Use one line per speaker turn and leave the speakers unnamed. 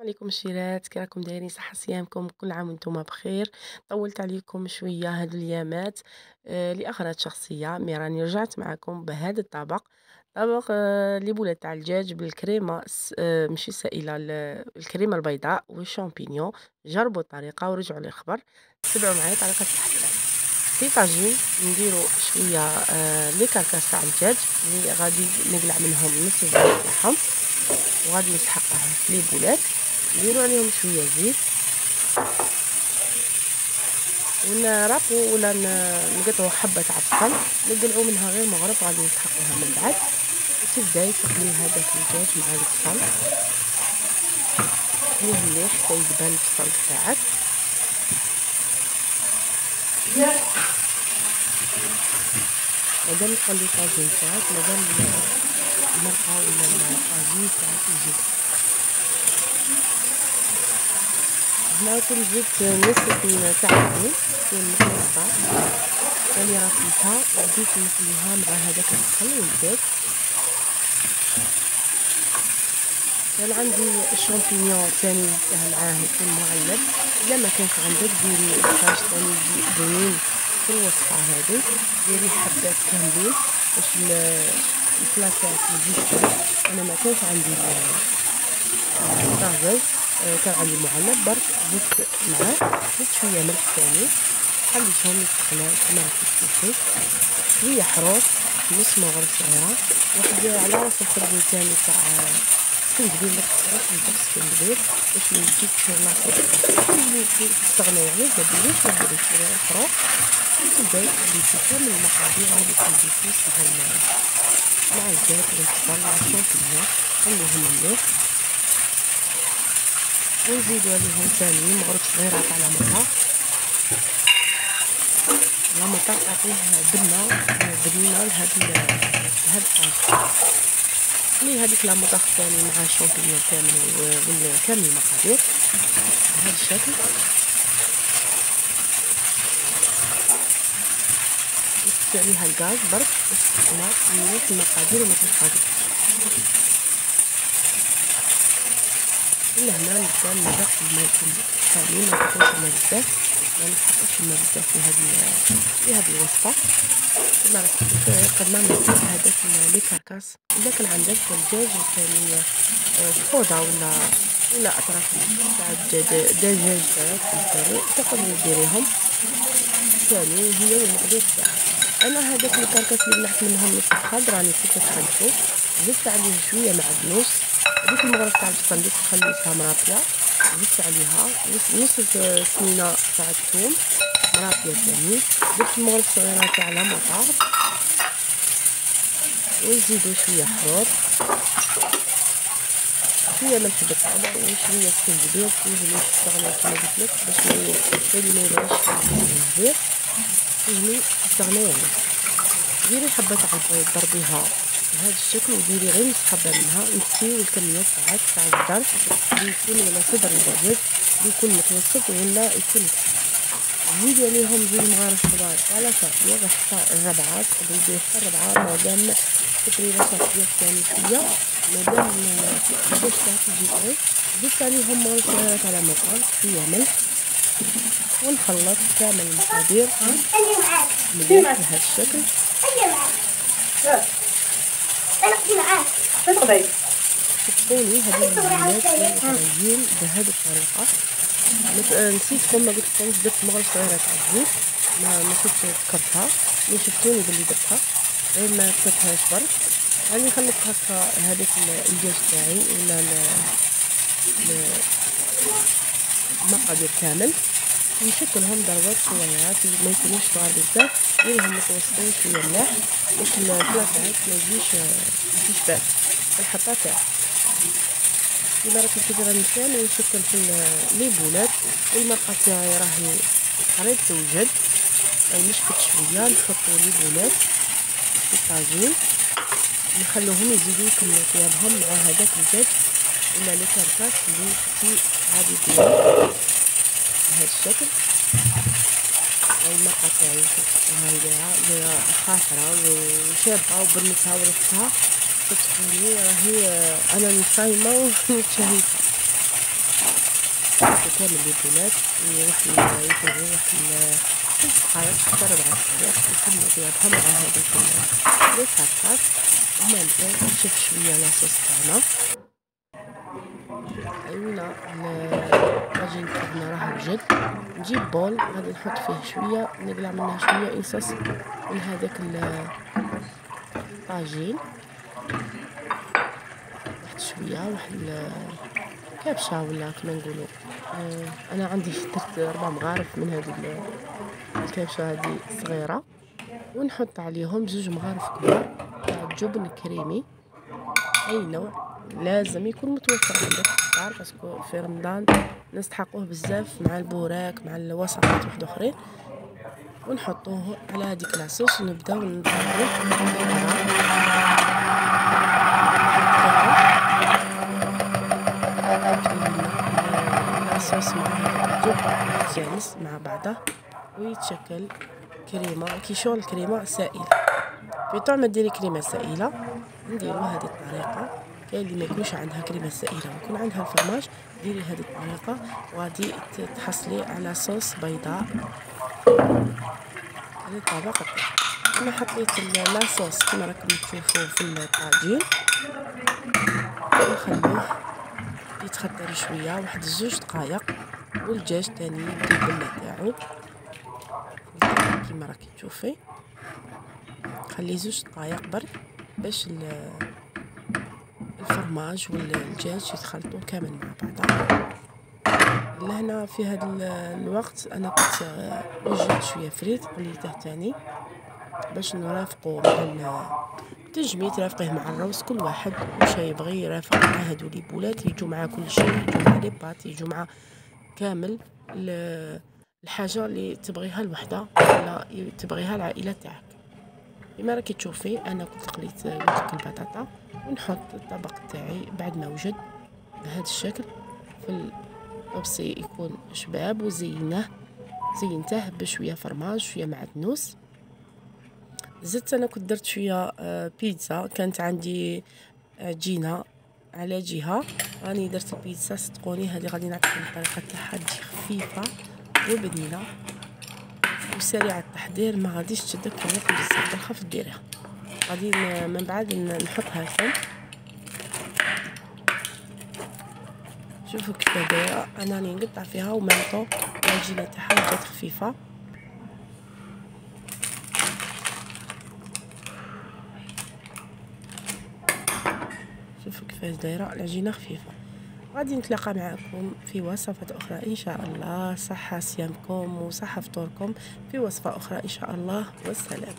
عليكم الشيرات، كي راكم دايرين؟ صحة صيامكم، كل عام وانتم بخير. طولت عليكم شوية هاد الأيامات لأغراض شخصية، مي راني رجعت معكم بهذا الطبق. طبق لي بولات تاع الدجاج بالكريمة ماشي سائلة، الكريمة البيضاء والشامبينيون. جربوا الطريقة ورجعوا لي الخبر. تبعوا معايا طريقة التحضير. في طاجين نديرو شوية لي كركاس تاع الدجاج اللي غادي نقلع منهم نص الزيت تاعهم، وغادي نسحقها في لي بولات، نديرو عليهم شوية زيت ونرابو ولا نقطعو حبة تاع بصل، نقلعو منها غير مغرب، غادي نسحقوها من بعد. وتبداي تقلي هذاك الدجاج مع البصل، تقليه مليح حتى يدبل البصل تاعك. مادام تقلي الطاجين تاعك، مادام المرقة ولا الطاجين تاعك يجي هنا، كل زدت نص سنينة تاع الثوم تكون مخلطة، راني رفيتها وبديت نخليها مع هذاك البصل والزيت. كان عندي الشامبينيون تاني زدتها معاه يكون معلب، الا ما كانش عندك ديري حاجه تاني زينين في الوصفه هذه. ديري حبات كاملين باش البلا تاعك يزيد زين. انا ما كانش عندي الطازج، كان عندي معلب برك، زدت معاه، زدت شويه ملح تاني، خليتهم يسخنوا كما راكي تشوفي. شويه حروف، نص مغرب صغيره، واحد على راس الخبز تاني تاع سكنجبير، ما تكثروش من داك السكنجبير باش ما يجيكش لاصق. تستغنى يعني، ما ديروش الحروف. وتبداي خليتي كامل المقادير هذوك البيكوس مع الزيت والبصل والشامبينيون، خليهم مليح. ونزيدو عليهم ثاني مغرب صغيره تاع لامطه، لامطه تعطيه بنينه لهاد الطاجين. نخلي هذيك لامطه ثاني مع الشامبينيون كامل كامل المقادير بهذا الشكل. نطفي عليها الغاز برك باش تسخن مليح المقادير وما تنحرقش. لهنا نبدا نمرق الماء يكون حامي، ما نحطوش الماء بزاف، ما نحطوش الماء بزاف في هذه الوصفه. كما راكي تشوفي قد ما نزيد هذاك لي كركاس. اذا كان عندك دجاج ثاني فوضى ولا اطراف تاع الدجاج تاعك ثاني تقدري ديريهم ثاني، هي والمقدور تاعك. انا هذاك الكركاس اللي بلعت منهم نص الخضر راني كنت خلطو، زدت عليه شويه معدنوس، هذيك المغرف تاع البصل اللي خليتها مرابيه زدت عليها نص سنينه تاع الثوم مرابيه ثاني، درت المغرف صغيره تاع لامطه، ونزيدو شويه حروف، شويه ملح بالطبع، وشويه سكنجبير. تنجمي تستغناو كيما قلت لك باش ما يبانش السكنجبير، تنجمي تستغناي عليه. ديري حبة تاع البيض ضربيها بهذا الشكل، وديري غير نص حبة منها. نسيو الكمية تاعك تاع الضرب اللي يكون، ولا صدر الدجاج اللي يكون متوسط ولا يكون كبير. زيدي عليهم زوج مغارف كبار على صافية حتى الربعة، تقدري ديري حتى الربعة مادام تكري لا صافية ثاني شوية، مادام الدجاج تاعك يجي طري. زدت عليهم مغرف صغيرة تاع لامطة، شوية ملح، ونخلط كامل المقادير مليح بهذا الشكل. صدقوني هذه المكونات كانوا طريين بهذه الطريقة. نسيتكم، ما قلتلكمش درت مغرف صغيرة تاع الزيت، ما كنتش ذكرتها، ملي شفتوني بلي درتها غير ما كتبتهاش برك. راني خلطت هكا هذاك الدجاج تاعي ولا المقادير كامل، نشكلهم ضربات صغيرات ما يكونوش صغار بزاف، ديريهم متوسطين شويه ملاح باش البلا تاعك ما يجيش بارد الحطه تاعك. كيما راكي تشوفي راني كامل نشكل في لي بولات، والمرقه تاعي راهي قريب توجد، نشفت شويه نحطو لي بولات في الطاجين، نخلوهم يزيدوا يكملوا طيابهم مع هذاك الدجاج ولا لي كركاس اللي كنتي غادي ديري بهذا الشكل. هاي المرقه تاعي هاي خاطره وشابه وبنتها وريحتها، صدقوني راهي انا صايمه ونتشهيتها. نحطو كامل البيضات واحد يفرغوا واحد 3 دقائق حتى 4 دقائق نكملو طيابها مع هذوك لي صافات. ومن بعد نشوف شويه لاصوص تاعنا. ايونا الطاجين تاعنا راه وجد. نجيب بول غادي نحط فيه شويه نقلع منه شويه انصص من هذاك الطاجين، واحد شويه واحد كابشه ولا كما نقولوا. انا عندي درت 4 مغارف من هذه الكابشه هذه صغيره، ونحط عليهم 2 مغارف كبار تاع جبن كريمي. اي نوع لازم يكون متوفر عندك في الدار، باسكو في رمضان نستحقوه بزاف مع البوراك مع الوصفات واحد اخرين. ونحطوه على هذيك لاصوص ونبداو نضربو لاصوص مع الجبن يتجانس مع بعضه ويتشكل كريمه كي شغل الكريمه سائله. في طعم ديري كريمه سائله نديرو هذه الطريقه. كاين اللي ما يكونش عندها كريمه سائله ويكون عندها الفرماج، ديري هذه الطريقه وغادي تحصلي على صوص بيضاء. هذه الطبق انا حطيت لاصوص كما راكم تشوفوا في الطاجين، ونخلوه يتخدر شويه واحد 2 دقائق. والدجاج تاني يبدا البله تاعو كما راكي تشوفي. خليه 2 دقائق برك باش الفرماج والدجاج يتخلطوا كامل مع بعض. لهنا في هذا الوقت انا كنت وجدت شويه فريت قليته تاني باش نرافقوا مع التجميد، رافقيه مع الروز. كل واحد واش يبغي يرافق مع هادو لي بولات، يجوا مع كل شيء، يجوا مع لي بات، يجوا مع كامل الحاجه اللي تبغيها الوحده ولا تبغيها العائله تاعك. كما راكي تشوفي انا كنت قليت البطاطا ونحط الطبق تاعي بعد ما وجد بهذا الشكل في الطبسي يكون شباب. زينته بشويه فرماج شويه معدنوس. زدت انا كنت درت شويه بيتزا، كانت عندي عجينه على جهه راني درت البيتزا. صدقوني هذه غادي نعطيكم الطريقه تاعها تجي خفيفه وبنينه وسريعه التحضير، ما غاديش تشدك في الوقت بزاف، بالخف ديريها. غادي من بعد نحطها لكم. شوفوا كيف دايره، انا راني نقطع فيها ومانطو العجينه تاعها جات خفيفه. شوفوا كيفاش دايره العجينه خفيفه. غادي نتلاقى معكم في وصفات اخرى ان شاء الله. صحه صيامكم وصحه فطوركم في وصفه اخرى ان شاء الله، والسلام.